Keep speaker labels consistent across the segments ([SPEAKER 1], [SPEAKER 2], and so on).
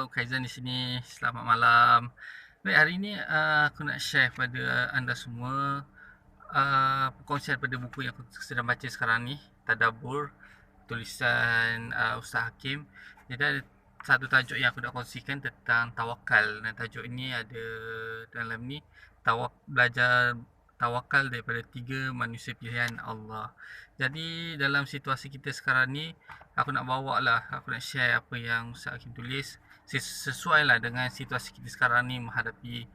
[SPEAKER 1] Kaizan di sini. Selamat malam. Baik, hari ini aku nak share kepada anda semua perkongsian pada buku yang aku sedang baca sekarang ni, Tadabbur, tulisan Ustaz Hakim. Jadi ada satu tajuk yang aku nak kongsikan tentang tawakal. Dan tajuk ini ada dalam ni, belajar tawakal daripada 3 manusia pilihan Allah. Jadi dalam situasi kita sekarang ni, aku nak aku nak share apa yang Ustaz Hakim tulis sesuai lah dengan situasi kita sekarang ni menghadapi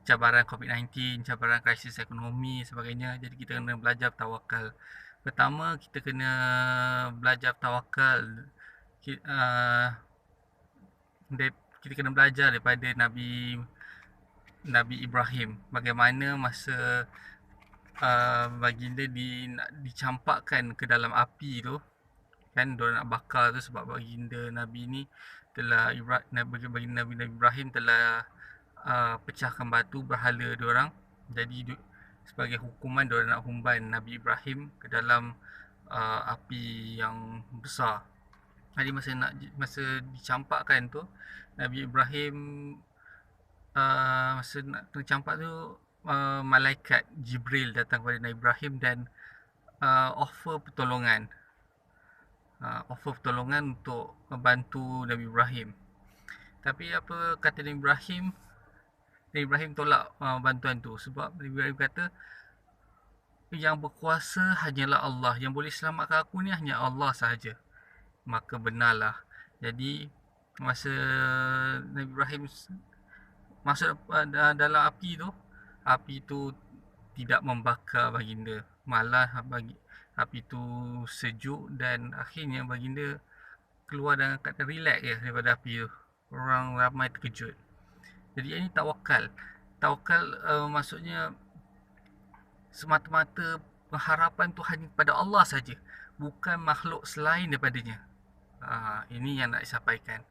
[SPEAKER 1] cabaran COVID-19, cabaran krisis ekonomi sebagainya. Jadi kita kena belajar tawakal. Pertama, kita kena belajar tawakal. Kita kena belajar daripada Nabi Ibrahim. Bagaimana masa baginda dicampakkan ke dalam api tu, kan diorang nak bakar tu sebab baginda Nabi ni baginda Nabi Ibrahim telah pecahkan batu berhala diorang. Jadi sebagai hukuman diorang nak humban Nabi Ibrahim ke dalam api yang besar. Jadi masa dicampakkan tu, Nabi Ibrahim masa nak kena campak tu, malaikat Jibril datang kepada Nabi Ibrahim dan offer pertolongan. Offer pertolongan untuk membantu Nabi Ibrahim. Tapi apa kata Nabi Ibrahim? Nabi Ibrahim tolak bantuan tu sebab Nabi Ibrahim kata yang berkuasa hanyalah Allah, yang boleh selamatkan aku ni hanya Allah sahaja. Maka benarlah. Jadi masa Nabi Ibrahim masuk dalam api tu tidak membakar baginda, malah api tu sejuk dan akhirnya baginda keluar dengan keadaan relax je daripada api tu. Orang ramai terkejut. Jadi ini tawakal. Tawakal maksudnya semata-mata pengharapan tu hanya pada Allah saja, bukan makhluk selain daripadanya. Ini yang nak disampaikan.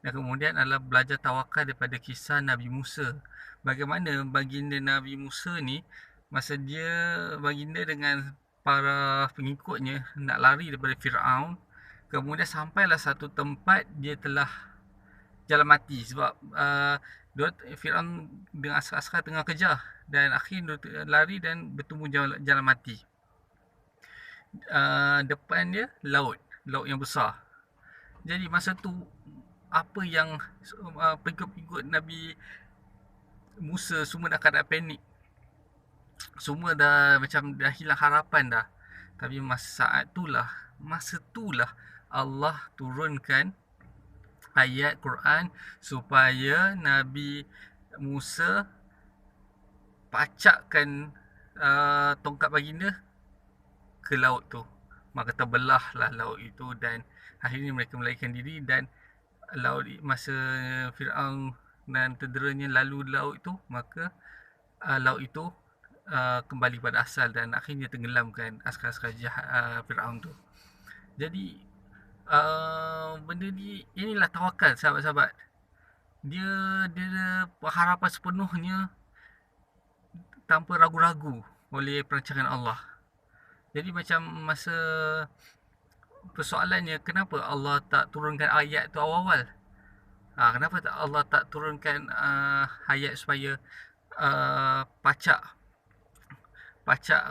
[SPEAKER 1] Dan kemudian adalah belajar tawakal daripada kisah Nabi Musa. Bagaimana baginda Nabi Musa ni, masa baginda dengan para pengikutnya nak lari daripada Fir'aun, kemudian sampailah satu tempat dia telah jalan mati sebab Fir'aun dengan askar-askar tengah kejar dan akhirnya dia lari dan bertemu jalan mati. Depan dia laut yang besar. Jadi masa tu apa yang pengikut Nabi Musa semua dah keadaan panik. Semua dah hilang harapan dah. Tapi masa itulah Allah turunkan ayat Quran supaya Nabi Musa pacakkan tongkat baginda ke laut tu. Maka terbelahlah laut itu dan akhirnya mereka melarikan diri dan masa Fir'aun dan tenteranya lalu laut itu, maka laut itu kembali pada asal dan akhirnya tenggelamkan askar-askar Fir'aun tu. Jadi benda ni, inilah tawakal sahabat-sahabat. Dia pengharapan sepenuhnya tanpa ragu-ragu oleh perancangan Allah. Jadi macam masa persoalannya, kenapa Allah tak turunkan ayat tu awal-awal? Kenapa Allah tak turunkan ayat supaya pacak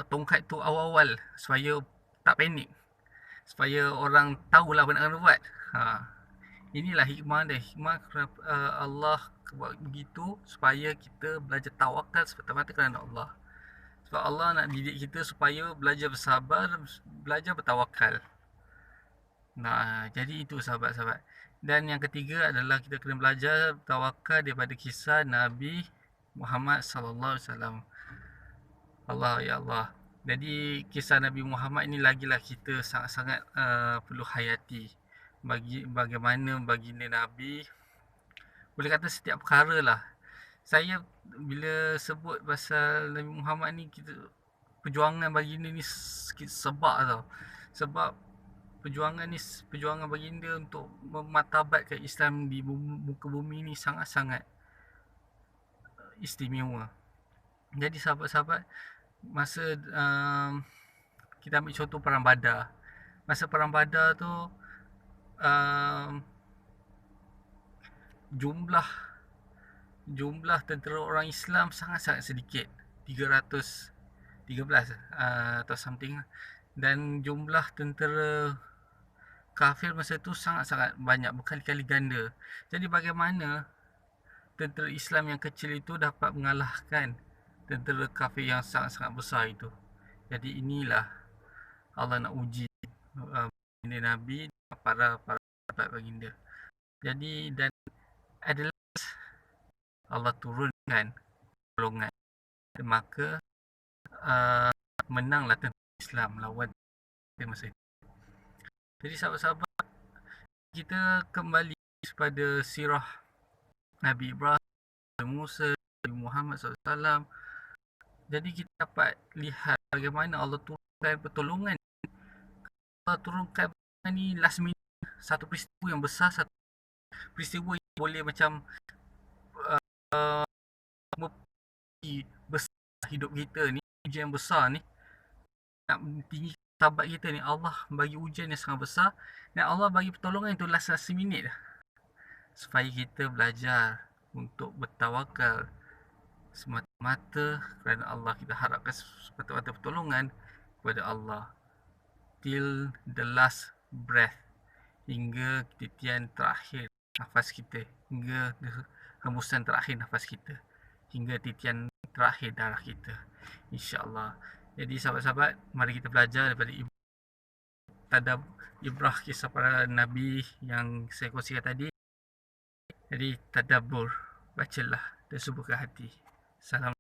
[SPEAKER 1] tongkat tu awal-awal supaya tak panik, supaya orang tahulah benda kena buat. Inilah hikmah kenapa Allah buat begitu, supaya kita belajar tawakal semata-mata kerana Allah. Sebab Allah nak didik kita supaya belajar bersabar, belajar bertawakal. Jadi itu sahabat-sahabat. Dan yang ketiga adalah kita kena belajar tawakal daripada kisah Nabi Muhammad sallallahu alaihi wasallam. Allah, ya Allah. Jadi kisah Nabi Muhammad ini lagilah kita sangat-sangat perlu hayati. Bagaimana baginda Nabi, boleh kata setiap perkara lah. Saya bila sebut pasal Nabi Muhammad ni, perjuangan baginda ni sebab tau. Sebab perjuangan baginda untuk mematabatkan Islam di muka bumi ni sangat-sangat istimewa. Jadi sahabat-sahabat, masa kita ambil contoh Perang Badar. Masa Perang Badar tu jumlah tentera orang Islam sangat-sangat sedikit, 313 atau something, dan jumlah tentera kafir masa tu sangat-sangat banyak, berkali-kali ganda. Jadi bagaimana tentera Islam yang kecil itu dapat mengalahkan tentera kafir yang sangat-sangat besar itu? Jadi inilah Allah nak uji baginda Nabi, para sahabat baginda. Jadi dan adalah Allah turunkan golongan, maka menanglah tentera Islam lawan masa itu. Jadi sahabat-sahabat, kita kembali kepada sirah Nabi Ibrahim, Nabi Musa, Nabi Muhammad SAW. Jadi kita dapat lihat bagaimana Allah turunkan pertolongan. Allah turunkan ni last minute, satu peristiwa yang besar, satu peristiwa yang boleh macam besar hidup kita ni, ujian besar ni, nak tinggi sahabat kita ni, Allah bagi ujian yang sangat besar, dan Allah bagi pertolongan itu last minute supaya kita belajar untuk bertawakal semata-mata kerana Allah. Kita harapkan semata-mata pertolongan kepada Allah till the last breath, hingga titian terakhir nafas kita, hingga hembusan terakhir nafas kita, hingga titian terakhir darah kita, insya-Allah. Jadi sahabat-sahabat, mari kita belajar daripada ibrah kisah para nabi yang saya kongsikan tadi. Jadi tadabbur, bacalah dan suburkan hati. Salam.